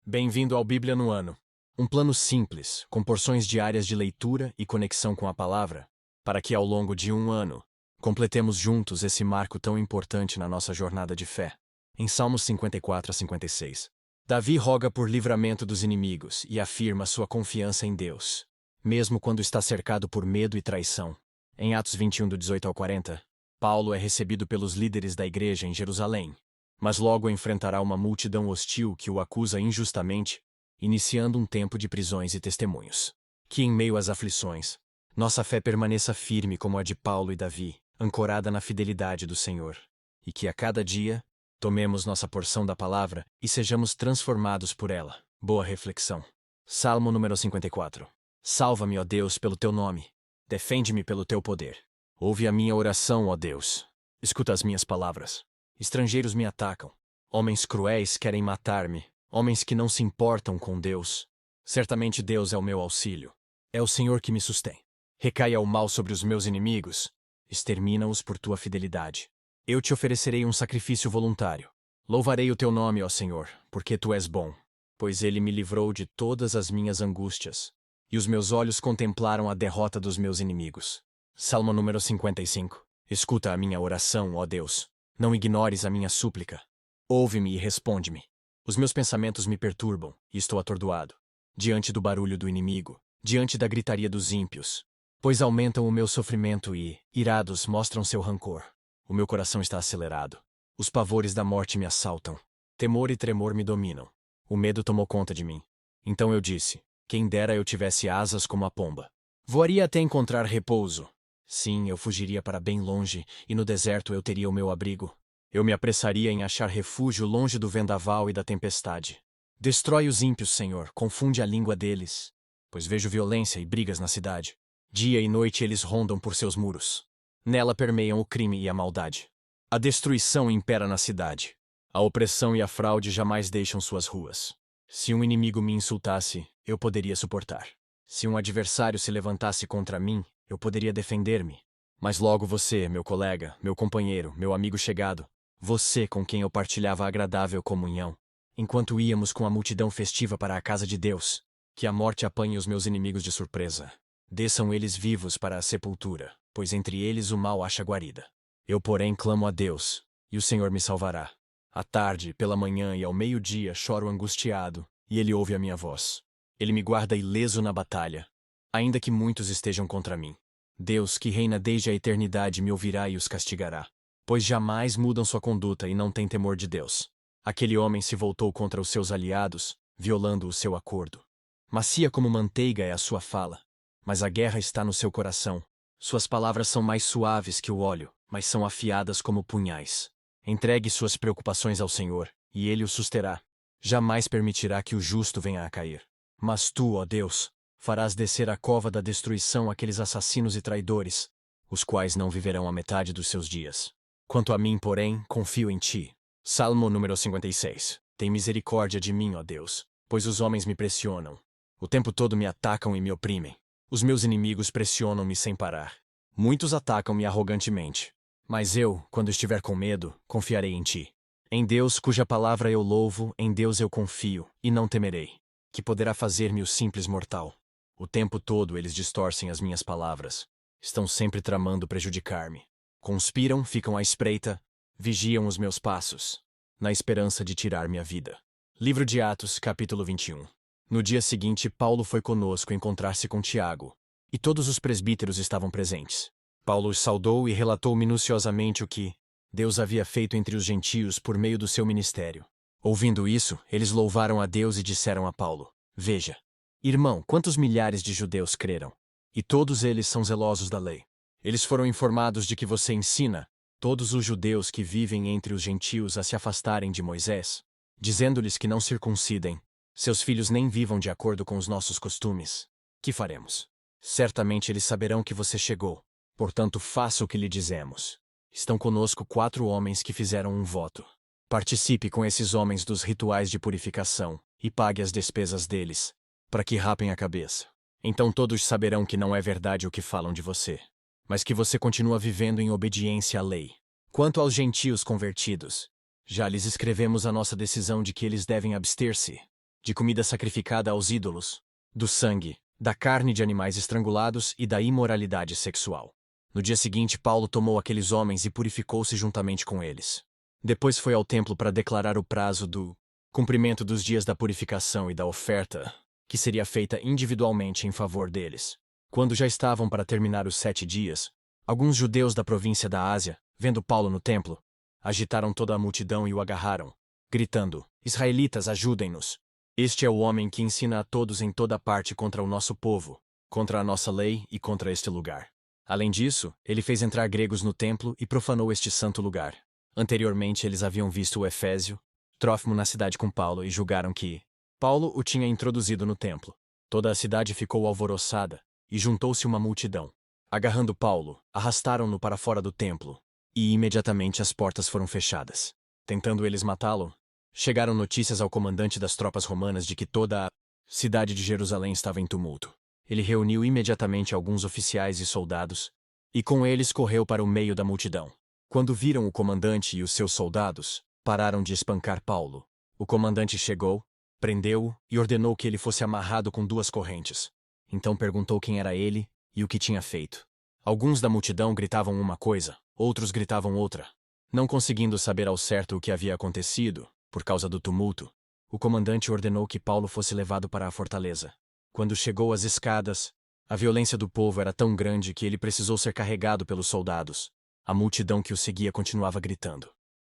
Bem-vindo ao Bíblia no Ano. Um plano simples, com porções diárias de leitura e conexão com a palavra, para que ao longo de um ano, completemos juntos esse marco tão importante na nossa jornada de fé. Em Salmos 54 a 56, Davi roga por livramento dos inimigos e afirma sua confiança em Deus, mesmo quando está cercado por medo e traição. Em Atos 21 do 18 ao 40, Paulo é recebido pelos líderes da igreja em Jerusalém, mas logo enfrentará uma multidão hostil que o acusa injustamente, iniciando um tempo de prisões e testemunhos. Que em meio às aflições, nossa fé permaneça firme como a de Paulo e Davi, ancorada na fidelidade do Senhor, e que a cada dia tomemos nossa porção da palavra e sejamos transformados por ela. Boa reflexão. Salmo número 54. Salva-me, ó Deus, pelo teu nome. Defende-me pelo teu poder. Ouve a minha oração, ó Deus. Escuta as minhas palavras. Estrangeiros me atacam. Homens cruéis querem matar-me. Homens que não se importam com Deus. Certamente Deus é o meu auxílio. É o Senhor que me sustém. Recaia o mal sobre os meus inimigos. Extermina-os por tua fidelidade. Eu te oferecerei um sacrifício voluntário. Louvarei o teu nome, ó Senhor, porque tu és bom, pois ele me livrou de todas as minhas angústias, e os meus olhos contemplaram a derrota dos meus inimigos. Salmo número 55. Escuta a minha oração, ó Deus. Não ignores a minha súplica. Ouve-me e responde-me. Os meus pensamentos me perturbam e estou atordoado, diante do barulho do inimigo, diante da gritaria dos ímpios, pois aumentam o meu sofrimento e, irados, mostram seu rancor. O meu coração está acelerado. Os pavores da morte me assaltam. Temor e tremor me dominam. O medo tomou conta de mim. Então eu disse: quem dera eu tivesse asas como a pomba. Voaria até encontrar repouso. Sim, eu fugiria para bem longe, e no deserto eu teria o meu abrigo. Eu me apressaria em achar refúgio longe do vendaval e da tempestade. Destrói os ímpios, Senhor, confunde a língua deles, pois vejo violência e brigas na cidade. Dia e noite eles rondam por seus muros. Nela permeiam o crime e a maldade. A destruição impera na cidade. A opressão e a fraude jamais deixam suas ruas. Se um inimigo me insultasse, eu poderia suportar. Se um adversário se levantasse contra mim, eu poderia defender-me. Mas logo você, meu colega, meu companheiro, meu amigo chegado, você com quem eu partilhava agradável comunhão, enquanto íamos com a multidão festiva para a casa de Deus, que a morte apanhe os meus inimigos de surpresa. Desçam eles vivos para a sepultura, pois entre eles o mal acha guarida. Eu, porém, clamo a Deus, e o Senhor me salvará. À tarde, pela manhã e ao meio-dia choro angustiado, e Ele ouve a minha voz. Ele me guarda ileso na batalha, ainda que muitos estejam contra mim. Deus, que reina desde a eternidade, me ouvirá e os castigará, pois jamais mudam sua conduta e não têm temor de Deus. Aquele homem se voltou contra os seus aliados, violando o seu acordo. Macia como manteiga é a sua fala, mas a guerra está no seu coração. Suas palavras são mais suaves que o óleo, mas são afiadas como punhais. Entregue suas preocupações ao Senhor, e Ele o susterá. Jamais permitirá que o justo venha a cair. Mas tu, ó Deus, farás descer à cova da destruição aqueles assassinos e traidores, os quais não viverão a metade dos seus dias. Quanto a mim, porém, confio em ti. Salmo número 56. Tem misericórdia de mim, ó Deus, pois os homens me pressionam. O tempo todo me atacam e me oprimem. Os meus inimigos pressionam-me sem parar. Muitos atacam-me arrogantemente. Mas eu, quando estiver com medo, confiarei em ti. Em Deus, cuja palavra eu louvo, em Deus eu confio, e não temerei. Que poderá fazer-me o simples mortal? O tempo todo eles distorcem as minhas palavras. Estão sempre tramando prejudicar-me. Conspiram, ficam à espreita, vigiam os meus passos, na esperança de tirar-me a vida. Livro de Atos, capítulo 21. No dia seguinte, Paulo foi conosco encontrar-se com Tiago, e todos os presbíteros estavam presentes. Paulo os saudou e relatou minuciosamente o que Deus havia feito entre os gentios por meio do seu ministério. Ouvindo isso, eles louvaram a Deus e disseram a Paulo: Veja, irmão, quantos milhares de judeus creram, e todos eles são zelosos da lei. Eles foram informados de que você ensina todos os judeus que vivem entre os gentios a se afastarem de Moisés, dizendo-lhes que não circuncidem, seus filhos nem vivam de acordo com os nossos costumes. Que faremos? Certamente eles saberão que você chegou, portanto faça o que lhe dizemos. Estão conosco 4 homens que fizeram um voto. Participe com esses homens dos rituais de purificação e pague as despesas deles, para que rapem a cabeça. Então todos saberão que não é verdade o que falam de você, mas que você continua vivendo em obediência à lei. Quanto aos gentios convertidos, já lhes escrevemos a nossa decisão de que eles devem abster-se de comida sacrificada aos ídolos, do sangue, da carne de animais estrangulados e da imoralidade sexual. No dia seguinte, Paulo tomou aqueles homens e purificou-se juntamente com eles. Depois foi ao templo para declarar o prazo do cumprimento dos dias da purificação e da oferta, que seria feita individualmente em favor deles. Quando já estavam para terminar os 7 dias, alguns judeus da província da Ásia, vendo Paulo no templo, agitaram toda a multidão e o agarraram, gritando: Israelitas, ajudem-nos! Este é o homem que ensina a todos em toda parte contra o nosso povo, contra a nossa lei e contra este lugar. Além disso, ele fez entrar gregos no templo e profanou este santo lugar. Anteriormente, eles haviam visto o Efésio, Trófimo na cidade com Paulo e julgaram que Paulo o tinha introduzido no templo. Toda a cidade ficou alvoroçada e juntou-se uma multidão. Agarrando Paulo, arrastaram-no para fora do templo e imediatamente as portas foram fechadas. Tentando eles matá-lo, chegaram notícias ao comandante das tropas romanas de que toda a cidade de Jerusalém estava em tumulto. Ele reuniu imediatamente alguns oficiais e soldados, e com eles correu para o meio da multidão. Quando viram o comandante e os seus soldados, pararam de espancar Paulo. O comandante chegou, prendeu-o e ordenou que ele fosse amarrado com 2 correntes. Então perguntou quem era ele e o que tinha feito. Alguns da multidão gritavam uma coisa, outros gritavam outra. Não conseguindo saber ao certo o que havia acontecido, por causa do tumulto, o comandante ordenou que Paulo fosse levado para a fortaleza. Quando chegou às escadas, a violência do povo era tão grande que ele precisou ser carregado pelos soldados. A multidão que o seguia continuava gritando: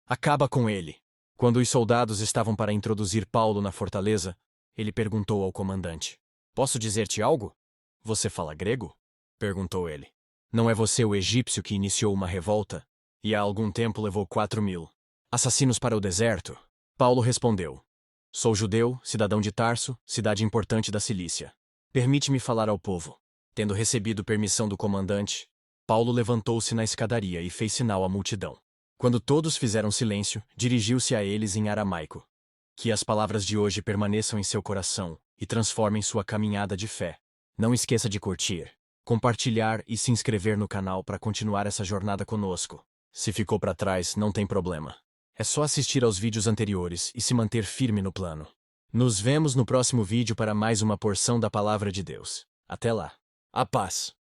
Acaba com ele! Quando os soldados estavam para introduzir Paulo na fortaleza, ele perguntou ao comandante: Posso dizer-te algo? Você fala grego? Perguntou ele. Não é você o egípcio que iniciou uma revolta e há algum tempo levou 4.000 assassinos para o deserto? Paulo respondeu: Sou judeu, cidadão de Tarso, cidade importante da Cilícia. Permite-me falar ao povo. Tendo recebido permissão do comandante, Paulo levantou-se na escadaria e fez sinal à multidão. Quando todos fizeram silêncio, dirigiu-se a eles em aramaico. Que as palavras de hoje permaneçam em seu coração e transformem sua caminhada de fé. Não esqueça de curtir, compartilhar e se inscrever no canal para continuar essa jornada conosco. Se ficou para trás, não tem problema. É só assistir aos vídeos anteriores e se manter firme no plano. Nos vemos no próximo vídeo para mais uma porção da Palavra de Deus. Até lá. A paz.